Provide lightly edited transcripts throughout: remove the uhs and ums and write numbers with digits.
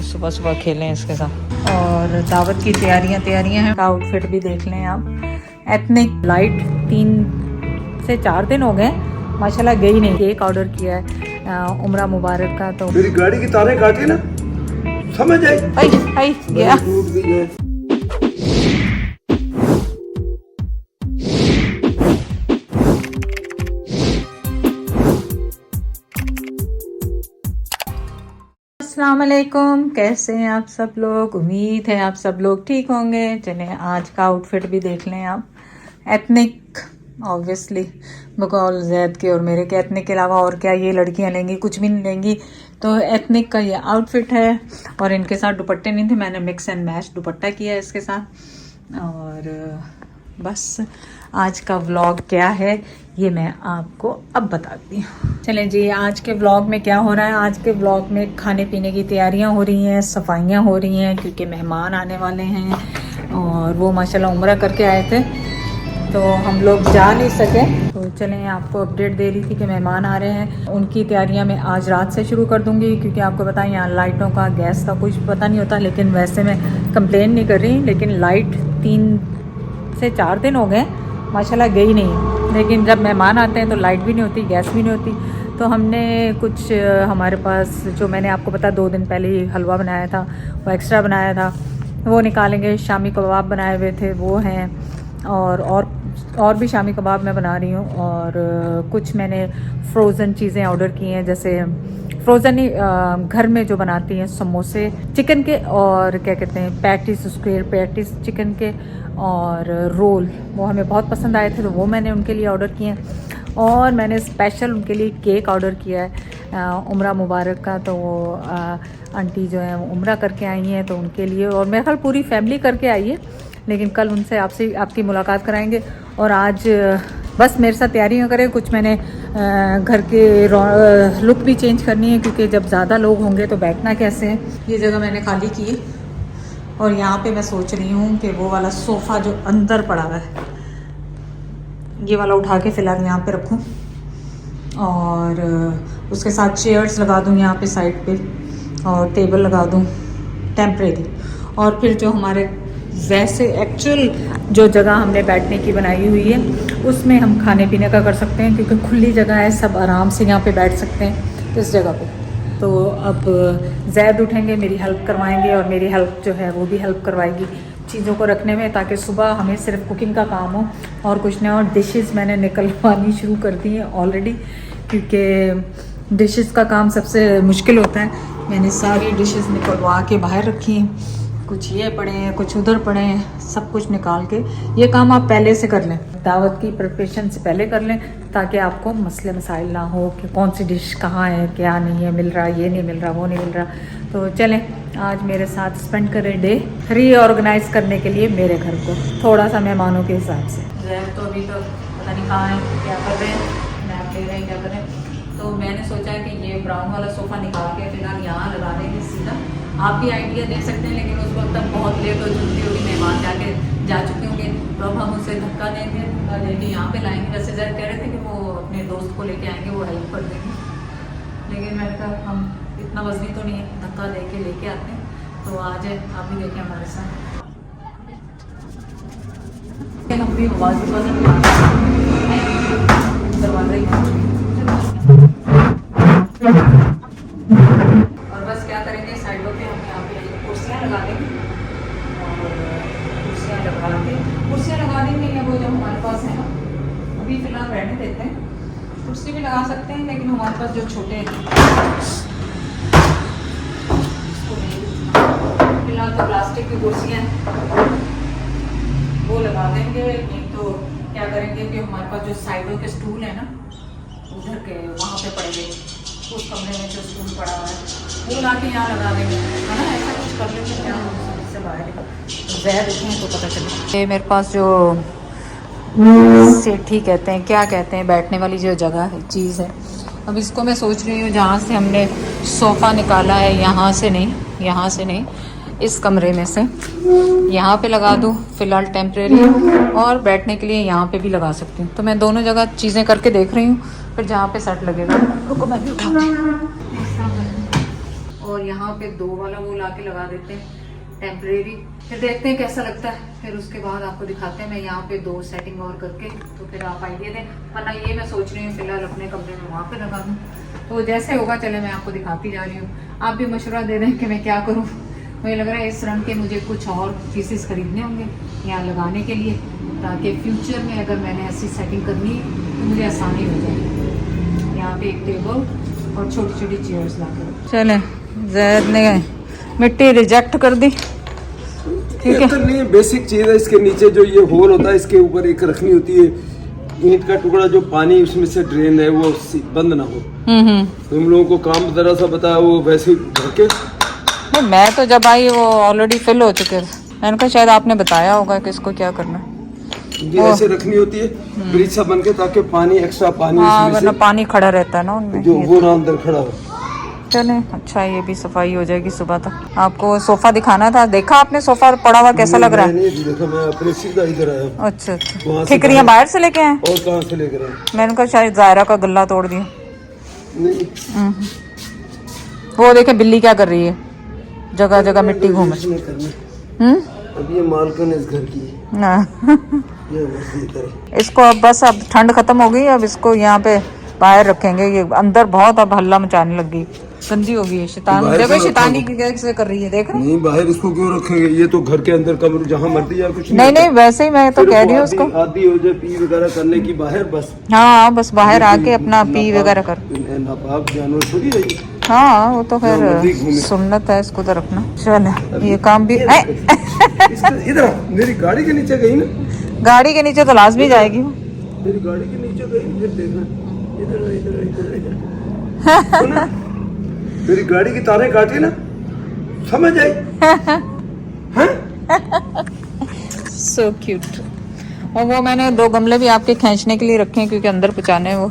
सुबह सुबह खेलें इसके साथ। और दावत की तैयारियां हैं। आउटफिट भी देख लें आप। एथनिक लाइट 3 से 4 दिन हो गए माशाल्लाह गई नहीं। केक ऑर्डर किया है उम्रा मुबारक का। तो मेरी गाड़ी की तारें काटी ना, समझ आई गया। अस्सलाम वालेकुम, कैसे हैं आप सब लोग। उम्मीद है आप सब लोग ठीक होंगे। चलें आज का आउटफिट भी देख लें आप। एथनिक ऑब्वियसली बकौल जैद के और मेरे के एथनिक के अलावा और क्या ये लड़कियां लेंगी, कुछ भी नहीं लेंगी। तो एथनिक का ये आउटफिट है और इनके साथ दुपट्टे नहीं थे, मैंने मिक्स एंड मैच दुपट्टा किया है इसके साथ। और बस आज का व्लॉग क्या है ये मैं आपको अब बताती हूँ। चलें जी, आज के व्लॉग में क्या हो रहा है। आज के व्लॉग में खाने पीने की तैयारियां हो रही हैं, सफाइयां हो रही हैं क्योंकि मेहमान आने वाले हैं और वो माशाल्लाह उम्रा करके आए थे तो हम लोग जा नहीं सके। तो चलें आपको अपडेट दे रही थी कि मेहमान आ रहे हैं। उनकी तैयारियां मैं आज रात से शुरू कर दूंगी क्योंकि आपको बताएं यहाँ लाइटों का गैस का कुछ पता नहीं होता। लेकिन वैसे मैं कंप्लेन नहीं कर रही, लेकिन लाइट 3 से 4 दिन हो गए माशाल्लाह गई नहीं। लेकिन जब मेहमान आते हैं तो लाइट भी नहीं होती, गैस भी नहीं होती। तो हमने कुछ हमारे पास जो मैंने आपको पता 2 दिन पहले ही हलवा बनाया था वो एक्स्ट्रा बनाया था वो निकालेंगे। शामी कबाब बनाए हुए थे वो हैं और भी शामी कबाब मैं बना रही हूँ। और कुछ मैंने फ्रोज़न चीज़ें ऑर्डर की हैं, जैसे फ्रोज़न ही घर में जो बनाती हैं समोसे चिकन के और क्या कहते हैं पैटीज, स्क्वायर पैटीज चिकन के और रोल, वो हमें बहुत पसंद आए थे तो वो मैंने उनके लिए ऑर्डर किए हैं। और मैंने स्पेशल उनके लिए केक ऑर्डर किया है उम्रा मुबारक का। तो वो आंटी जो है वो उम्रा करके आई हैं तो उनके लिए, और मेरे ख्याल पूरी फैमिली करके आई है, लेकिन कल उनसे आपकी मुलाकात कराएंगे। और आज बस मेरे साथ तैयारियां करें। कुछ मैंने घर के लुक भी चेंज करनी है क्योंकि जब ज़्यादा लोग होंगे तो बैठना कैसे है। ये जगह मैंने खाली की है और यहाँ पे मैं सोच रही हूँ कि वो वाला सोफ़ा जो अंदर पड़ा हुआ है ये वाला उठा के फ़िलहाल यहाँ पे रखूँ और उसके साथ चेयर्स लगा दूँ यहाँ पे साइड पे और टेबल लगा दूँ टेम्परेरी। और फिर जो हमारे वैसे एक्चुअल जो जगह हमने बैठने की बनाई हुई है उसमें हम खाने पीने का कर सकते हैं क्योंकि खुली जगह है, सब आराम से यहाँ पे बैठ सकते हैं इस जगह पे। तो अब जैद उठेंगे, मेरी हेल्प करवाएंगे और मेरी हेल्प जो है वो भी हेल्प करवाएगी चीज़ों को रखने में, ताकि सुबह हमें सिर्फ कुकिंग का काम हो और कुछ नहीं। और डिशेस मैंने निकलवानी शुरू कर दी हैं ऑलरेडी क्योंकि डिशेस का काम सबसे मुश्किल होता है। मैंने सारी डिशेस निकलवा के बाहर रखी हैं, कुछ ये पड़े हैं कुछ उधर पड़े हैं, सब कुछ निकाल के। ये काम आप पहले से कर लें, दावत की प्रिपरेशन से पहले कर लें ताकि आपको मसले मसाइल ना हो कि कौन सी डिश कहाँ है, क्या नहीं है, मिल रहा, ये नहीं मिल रहा, वो नहीं मिल रहा। तो चलें आज मेरे साथ स्पेंड करें डे रीऑर्गेनाइज करने के लिए मेरे घर को थोड़ा सा मेहमानों के हिसाब से। जैद तो अभी तो पता नहीं कहाँ है, क्या कर रहे हैं, नैप ले रहे हैं, क्या कर रहे हैं। तो मैंने सोचा है कि ये ब्राउन वाला सोफ़ा निकाल के फिलहाल यहाँ लगा देंगे सीधा। आप भी आइडिया दे सकते हैं, लेकिन उस वक्त तक बहुत लेट हो चुकी होगी, मेहमान जा चुके होंगे। तो अब हम उसे धक्का देंगे, धक्का देके यहाँ पे लाएंगे। वैसे जैद कह रहे थे कि वो अपने दोस्त को लेके आएंगे, वो हेल्प कर देंगे, लेकिन मैंने कहा हम इतना वजनी तो नहीं है, धक्का दे के लेके आते हैं। तो आ जाए आप भी देखें हमारे साथ। हम भी आवाज़ दरवाज़ा और बस क्या करेंगे साइडों पे हम यहाँ पे कुर्सियाँ लगा देंगे और कुर्सियाँ लगा देंगे या वो जो हमारे पास है ना अभी फ़िलहाल रहने देते हैं। कुर्सी भी लगा सकते हैं लेकिन हमारे पास जो छोटे फिलहाल तो प्लास्टिक की कुर्सियाँ वो लगा देंगे। नहीं तो क्या करेंगे कि हमारे पास जो साइडों के स्टूल है ना उधर के वहाँ पे पड़ेंगे, उस कमरे में जो स्टूल पड़ा हुआ है वो ला के यहाँ लगा देंगे, है ना। ऐसा कुछ कर लेंगे क्या से बाहर जैद उठें तो पता चले। ये मेरे पास जो सेठी कहते हैं, क्या कहते हैं, बैठने वाली जो जगह है चीज़ है, अब इसको मैं सोच रही हूँ जहाँ से हमने सोफ़ा निकाला है यहाँ से नहीं इस कमरे में से यहाँ पे लगा दूँ फ़िलहाल टेम्परेरी, और बैठने के लिए यहाँ पे भी लगा सकती हूँ। तो मैं दोनों जगह चीज़ें करके देख रही हूँ, फिर जहाँ पे सेट लगेगा। रुको मैं भी उठा और यहाँ पे 2 वाला वो ला के लगा देते हैं टेम्परेरी। फिर देखते हैं कैसा लगता है, फिर उसके बाद आपको दिखाते हैं। मैं यहाँ पे 2 सेटिंग और करके तो फिर आप आइडिया दें, वरना ये मैं सोच रही हूँ फिलहाल अपने कमरे में वहाँ पे लगा दूँ। तो जैसे होगा चले मैं आपको दिखाती जा रही हूँ, आप भी मशवरा दे दें कि मैं क्या करूँ। मुझे लग रहा है इस रंग के मुझे कुछ और पीसेस खरीदने होंगे यहाँ लगाने के लिए, ताकि फ्यूचर में अगर मैंने ऐसी सेटिंग करनी है तो मुझे आसानी हो जाए। यहाँ पे एक टेबल और छोटी छोटी चेयर्स ला कर। चले जैद ने मिट्टी रिजेक्ट कर दी, ठीक है। तो नहीं, बेसिक चीज है। इसके नीचे जो ये होल होता है, इसके ऊपर एक रखनी होती है ईंट का टुकड़ा, जो पानी उसमें से ड्रेन है वो बंद ना हो। तुम लोगों को काम जरा सा बताया, वो वैसे भर के नहीं, मैं तो जब आई वो ऑलरेडी फिल हो चुके थे। मैंने कहा शायद आपने बताया होगा कि इसको क्या करना है। ये ऐसे रखनी होती है ब्रिज सा बन के, ताकि पानी एक्स्ट्रा पानी हाँ, वरना पानी खड़ा रहता है ना उनमें, जो वो ना अंदर खड़ा हो। चले अच्छा, ये भी सफाई हो जाएगी सुबह तक। आपको सोफा दिखाना था, देखा आपने सोफा पड़ा हुआ कैसा लग रहा है? नहीं देखा, मैं अपने सीधा इधर आया। अच्छा अच्छा, ठिकरियाँ बाहर से लेके आए? और कहाँ से लेकर आए? मैंने कहा शायद जायरा का गल्ला तोड़ दिया। नहीं, वो देखे बिल्ली क्या कर रही है, जगह जगह मिट्टी घूम रही है। अब ये मालकिन इस घर की ना ये मस्ती करे। इसको अब ठंड खत्म हो गई, अब इसको यहाँ पे बाहर रखेंगे। ये अंदर बहुत अब हल्ला मचाने लगी, गंदी हो गई है। शैतान देखो, शैतानी कैसे कर रही है, देख रहे? नहीं, बाहर इसको क्यों रखेंगे? ये तो घर के अंदर कमरे जहाँ मर्जी यार, कुछ नहीं नहीं, वैसे ही मैं तो कह रही हूँ उसको आदि हो जाए पी वगैरह करने की बाहर, बस हाँ बस बाहर आके अपना पी वगैरह कर। नापाक जानवर थोड़ी रही। हाँ वो तो खैर सुन्नत है, इसको तो रखना। चल ये काम भी इधर मेरी गाड़ी के नीचे गई ना, गाड़ी के नीचे तो लाजमी जाएगी वो। मेरी गाड़ी के नीचे गई, फिर देखना इधर इधर इधर मेरी गाड़ी की तारें काटी ना, समझ आई? So cute. और वो मैंने 2 गमले भी आपके खींचने के लिए रखे हैं, क्योंकि अंदर पहुंचाने वो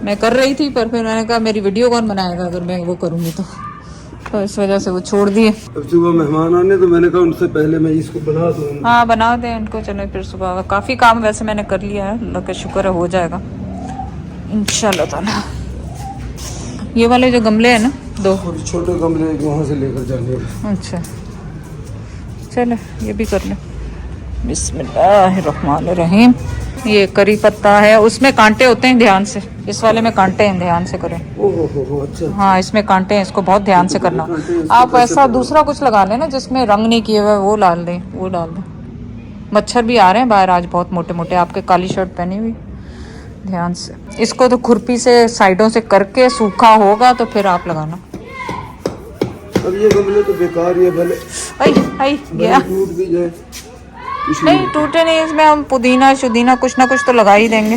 मैं कर रही थी, पर फिर मैंने कहा मेरी वीडियो कौन बनाएगा अगर मैं वो करूंगी तो इस वजह से वो छोड़ दिए। अब सुबह मेहमान आने, तो मैंने कहा उनसे पहले मैं इसको बना दूँ। हाँ बना दें उनको। चलो फिर सुबह काफ़ी काम वैसे मैंने कर लिया है, अल्लाह का शुक्र है, हो जाएगा इंशाल्लाह ताला। ये वाले जो गमले हैं ना 2 छोटे गमले वहाँ से लेकर जाने हैं। अच्छा चलो ये भी कर लें। बिस्मिल्लाहिर्रहमानिर्रहीम। ये करी पत्ता है, उसमें कांटे होते हैं, ध्यान से। इस वाले में कांटे हैं, ध्यान से करें। ओहो अच्छा। हाँ इसमें कांटे हैं, इसको बहुत ध्यान से करना। आप ऐसा दूसरा कुछ लगा लें ना जिसमें रंग नहीं किए हुए, वो डाल दें, वो डाल दें। मच्छर भी आ रहे हैं बाहर आज बहुत मोटे मोटे। आपके काली शर्ट पहनी हुई, ध्यान से। इसको तो खुरपी से साइडों से करके सूखा होगा तो फिर आप लगाना। अब ये गमले तो बेकार है, भले गया टूट भी जाए। नहीं टूटे नहीं, इसमें हम पुदीना शुदीना कुछ ना कुछ तो लगा ही देंगे,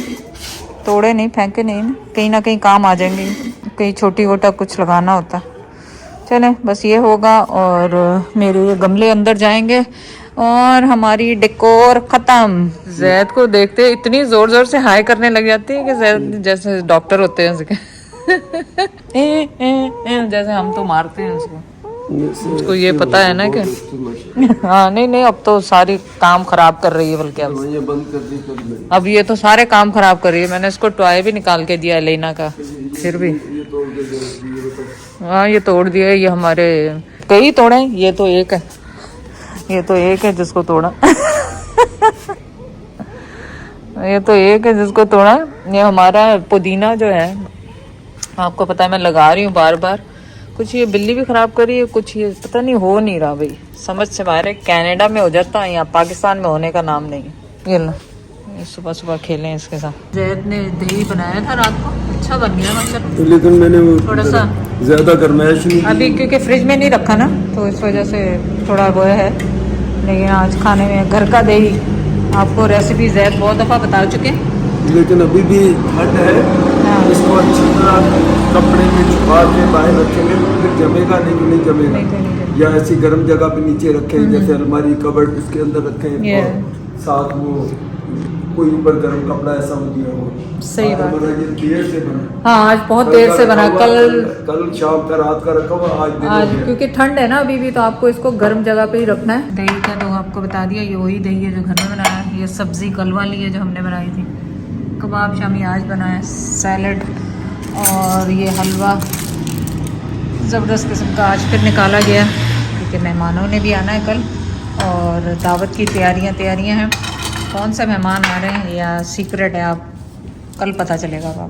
तोड़े नहीं फेंके नहीं ना कहीं काम आ जाएंगे, कहीं छोटी मोटा कुछ लगाना होता। चले बस ये होगा और मेरे गमले अंदर जाएंगे और हमारी डेकोर खत्म। जैद को देखते इतनी जोर जोर से हाय करने लग जाती है कि जैद जैसे डॉक्टर होते हैं उसके जैसे हम तो मारते हैं उसको ये पता है ना कि हाँ नहीं अब तो सारी काम खराब कर रही है, बल्कि अब ये बंद कर दी अब ये तो सारे काम खराब कर रही है। मैंने इसको टॉय भी निकाल के दिया लेना का, फिर भी हाँ ये तोड़ दिया। ये हमारे कई तोड़े, ये तो एक है, ये तो एक है जिसको तोड़ा ये तो एक है जिसको तोड़ा। ये हमारा पुदीना जो है, आपको पता है मैं लगा रही हूँ बार बार। कुछ ये बिल्ली भी खराब कर रही है, कुछ ये पता नहीं हो नहीं रहा भाई, समझ से बाहर है। कनाडा में हो जाता है, यहाँ पाकिस्तान में होने का नाम नहीं है। ये लो सुबह सुबह खेलें इसके साथ। जैद ने दही बनाया था रात को, अच्छा बन गया माशाल्लाह। लेकिन मैंने वो थोड़ा सा ज्यादा गरमाइश नहीं अभी क्योंकि फ्रिज में नहीं रखा ना, तो इस वजह से थोड़ा वो है। लेकिन आज खाने में घर का दही, आपको रेसिपी जैद बहुत दफ़ा बता चुके हैं। लेकिन अभी भी ठंड है, इसको अच्छी तरह कपड़े में छुपा के बाहर रखेंगे तो फिर जमेगा नहीं तो नहीं जमेगा। या ऐसी गर्म जगह पे नीचे रखें, जैसे अलमारी कबर्ड इसके अंदर रखें और साथ वो कोई ऊपर गर्म कपड़ा ऐसा हो दिया हो। सही बात है। ये देर से बना, हाँ आज बहुत देर से बना। कल शाम का रात का रखा हुआ, आज क्योंकि ठंड है ना अभी भी, तो आपको इसको गर्म जगह पे ही रखना है। दही का तो आपको बता दिया, ये वही दही है जो घर में बनाया है। ये सब्जी कल वाली है जो हमने बनाई थी। कबाब शामी आज बनाया, सैलड और ये हलवा ज़बरदस्त किस्म का आज फिर निकाला गया, क्योंकि मेहमानों ने भी आना है कल और दावत की तैयारियां हैं। कौन सा मेहमान आ रहे हैं या सीक्रेट है, आप कल पता चलेगा।